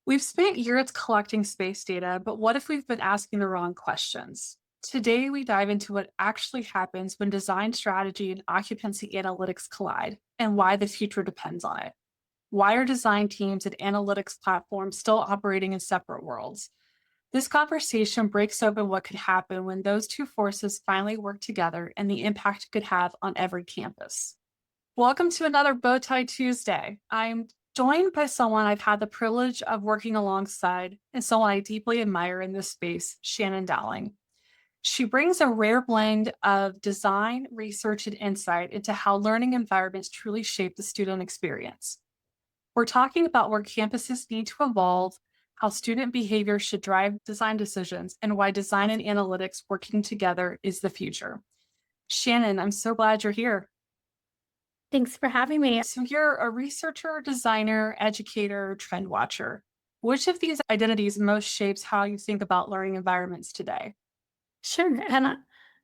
We've spent years collecting space data, but what if we've been asking the wrong questions? Today, we dive into what actually happens when design strategy and occupancy analytics collide and why the future depends on it. Why are design teams and analytics platforms still operating in separate worlds? This conversation breaks open what could happen when those two forces finally work together and the impact it could have on every campus. Welcome to another Bowtie Tuesday. I'm joined by someone I've had the privilege of working alongside and someone I deeply admire in this space, Shannon Dowling. She brings a rare blend of design, research, and insight into how learning environments truly shape the student experience. We're talking about where campuses need to evolve, how student behavior should drive design decisions, and why design and analytics working together is the future. Shannon, I'm so glad you're here. Thanks for having me. So you're a researcher, designer, educator, trend watcher. Which of these identities most shapes how you think about learning environments today? Sure. And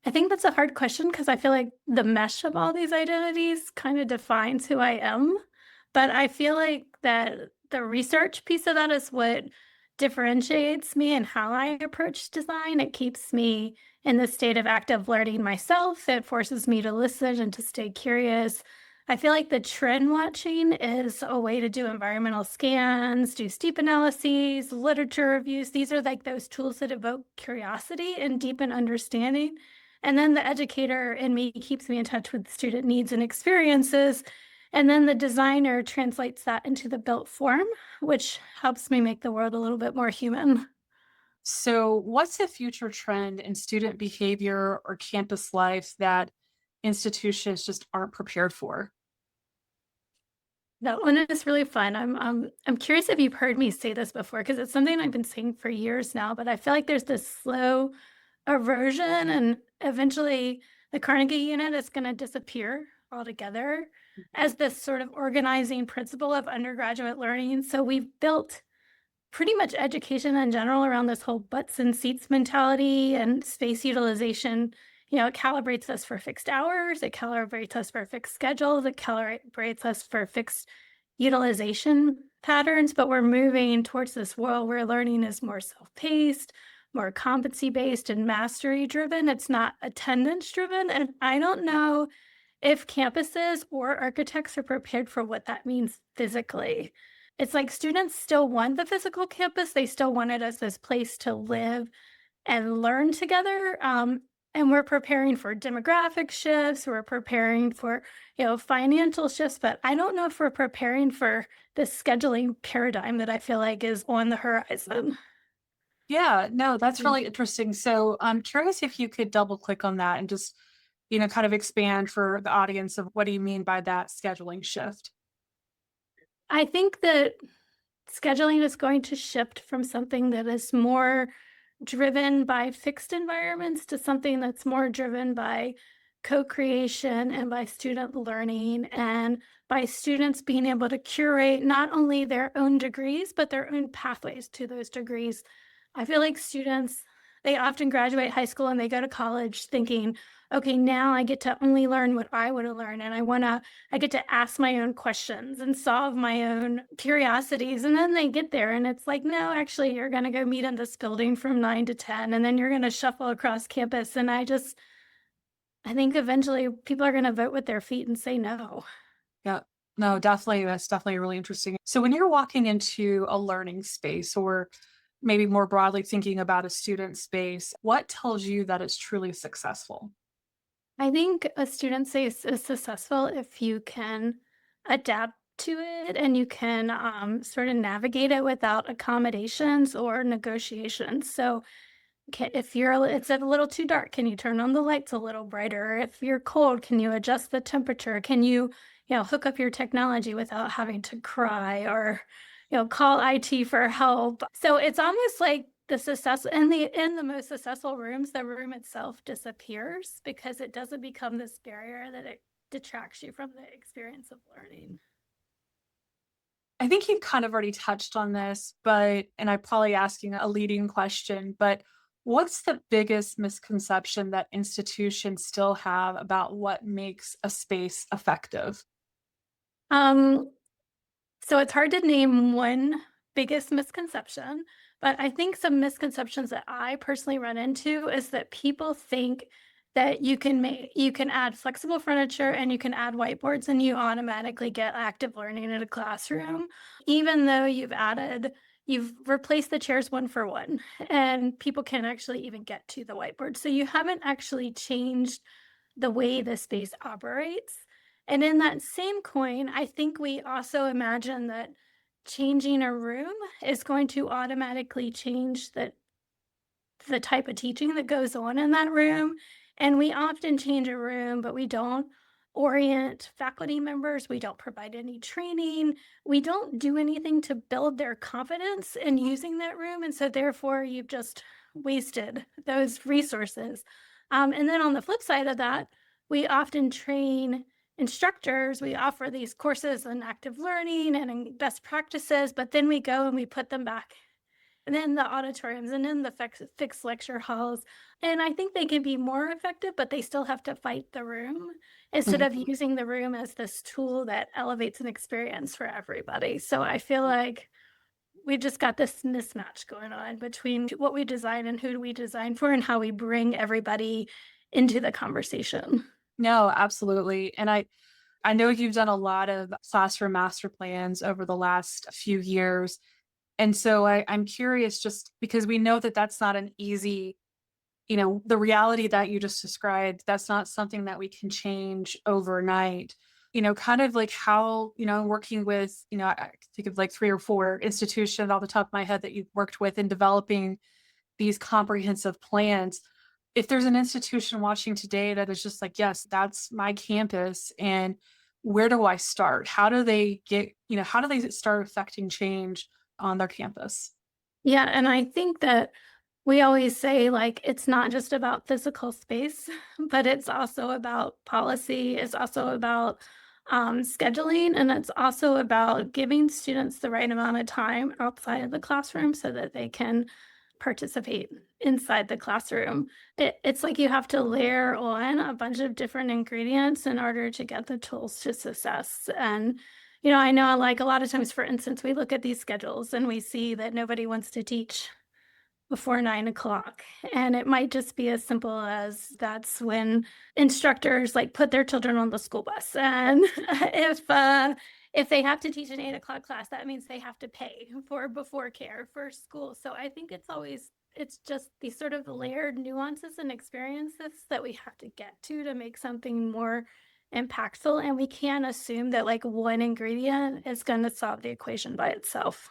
I think that's a hard question because I feel like the mesh of all these identities kind of defines who I am. But I feel like that the research piece of that is what differentiates me and how I approach design. It keeps me in the state of active learning myself. It forces me to listen and to stay curious. I feel like the trend watching is a way to do environmental scans, do steep analyses, literature reviews. These are like those tools that evoke curiosity and deepen understanding. And then the educator in me keeps me in touch with student needs and experiences. And then the designer translates that into the built form, which helps me make the world a little bit more human. So, what's a future trend in student behavior or campus life that institutions just aren't prepared for? That one is really fun. I'm curious if you've heard me say this before because it's something I've been saying for years now, but I feel like there's this slow erosion and eventually the Carnegie unit is going to disappear altogether as this sort of organizing principle of undergraduate learning. So we've built pretty much education in general around this whole butts and seats mentality and space utilization. It calibrates us for fixed hours, it calibrates us for fixed schedules, it calibrates us for fixed utilization patterns. But we're moving towards this world where learning is more self paced, more competency based, and mastery driven. It's not attendance driven. And I don't know if campuses or architects are prepared for what that means physically. It's like students still want the physical campus. They still want it as this place to live and learn together. And we're preparing for demographic shifts. We're preparing for, financial shifts. But I don't know if we're preparing for this scheduling paradigm that I feel like is on the horizon. Yeah, no, that's really interesting. So, I'm curious if you could double click on that and just, kind of expand for the audience of what do you mean by that scheduling shift? I think that scheduling is going to shift from something that is more driven by fixed environments to something that's more driven by co-creation and by student learning and by students being able to curate not only their own degrees, but their own pathways to those degrees. I feel like students, they often graduate high school and they go to college thinking, okay, now I get to only learn what I want to learn. And I get to ask my own questions and solve my own curiosities. And then they get there and it's like, no, actually, you're going to go meet in this building from 9 to 10, and then you're going to shuffle across campus. And I think eventually people are going to vote with their feet and say no. Yeah. No, definitely. That's definitely really interesting. So when you're walking into a learning space or maybe more broadly thinking about a student space, what tells you that it's truly successful? I think a student is successful if you can adapt to it and you can sort of navigate it without accommodations or negotiations. So, if it's a little too dark, can you turn on the lights a little brighter? If you're cold, can you adjust the temperature? Can hook up your technology without having to cry or, call IT for help? So it's almost like the success in the most successful rooms, the room itself disappears because it doesn't become this barrier that it detracts you from the experience of learning. I think you've kind of already touched on this, and I'm probably asking a leading question, but what's the biggest misconception that institutions still have about what makes a space effective? Um, so it's hard to name one biggest misconception. But I think some misconceptions that I personally run into is that people think that you can add flexible furniture and you can add whiteboards and you automatically get active learning in a classroom, even though you've replaced the chairs one for one, and people can't actually even get to the whiteboard. So you haven't actually changed the way the space operates. And in that same coin, I think we also imagine that changing a room is going to automatically change the type of teaching that goes on in that room. And we often change a room, but we don't orient faculty members. We don't provide any training. We don't do anything to build their confidence in using that room. And so, therefore, you've just wasted those resources. And then on the flip side of that, we often train instructors. We offer these courses in active learning and in best practices, but then we go and we put them back and in the auditoriums and in the fixed lecture halls. And I think they can be more effective, but they still have to fight the room instead of using the room as this tool that elevates an experience for everybody. So I feel like we just got this mismatch going on between what we design and who do we design for and how we bring everybody into the conversation. No, absolutely. And I know you've done a lot of classroom master plans over the last few years. And so I'm curious just because we know that that's not an easy, the reality that you just described, that's not something that we can change overnight. Kind of like how, working with, I think of like three or four institutions off the top of my head that you've worked with in developing these comprehensive plans. If there's an institution watching today that is just like, yes, that's my campus, and where do I start? How do they start affecting change on their campus? Yeah, and I think that we always say, like, it's not just about physical space, but it's also about policy, it's also about scheduling, and it's also about giving students the right amount of time outside of the classroom so that they can participate inside the classroom. It's like you have to layer on a bunch of different ingredients in order to get the tools to success. And, I know like a lot of times, for instance, we look at these schedules and we see that nobody wants to teach before 9 o'clock. And it might just be as simple as that's when instructors like put their children on the school bus. And if they have to teach an 8 o'clock class, that means they have to pay for before care for school. So I think it's just these sort of layered nuances and experiences that we have to get to make something more impactful. And we can't assume that like one ingredient is going to solve the equation by itself.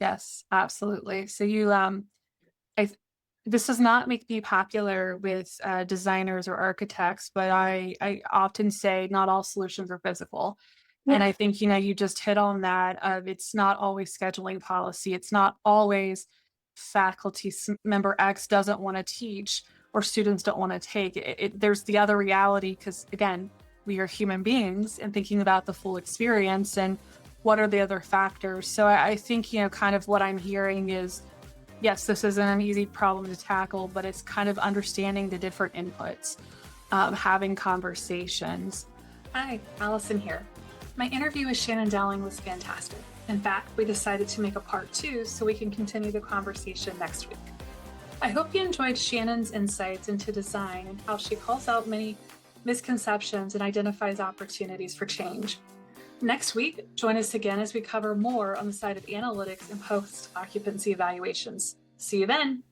Yes, absolutely. So I this does not make me popular with designers or architects, but I often say not all solutions are physical. And Yeah. I think, you just hit on that of it's not always scheduling policy. It's not always member X doesn't want to teach or students don't want to take there's the other reality because again, we are human beings and thinking about the full experience and what are the other factors. So I think, kind of what I'm hearing is yes, this isn't an easy problem to tackle, but it's kind of understanding the different inputs, having conversations. Hi, Alyson here. My interview with Shannon Dowling was fantastic. In fact, we decided to make a part two so we can continue the conversation next week. I hope you enjoyed Shannon's insights into design and how she calls out many misconceptions and identifies opportunities for change. Next week, join us again as we cover more on the side of analytics and post-occupancy evaluations. See you then.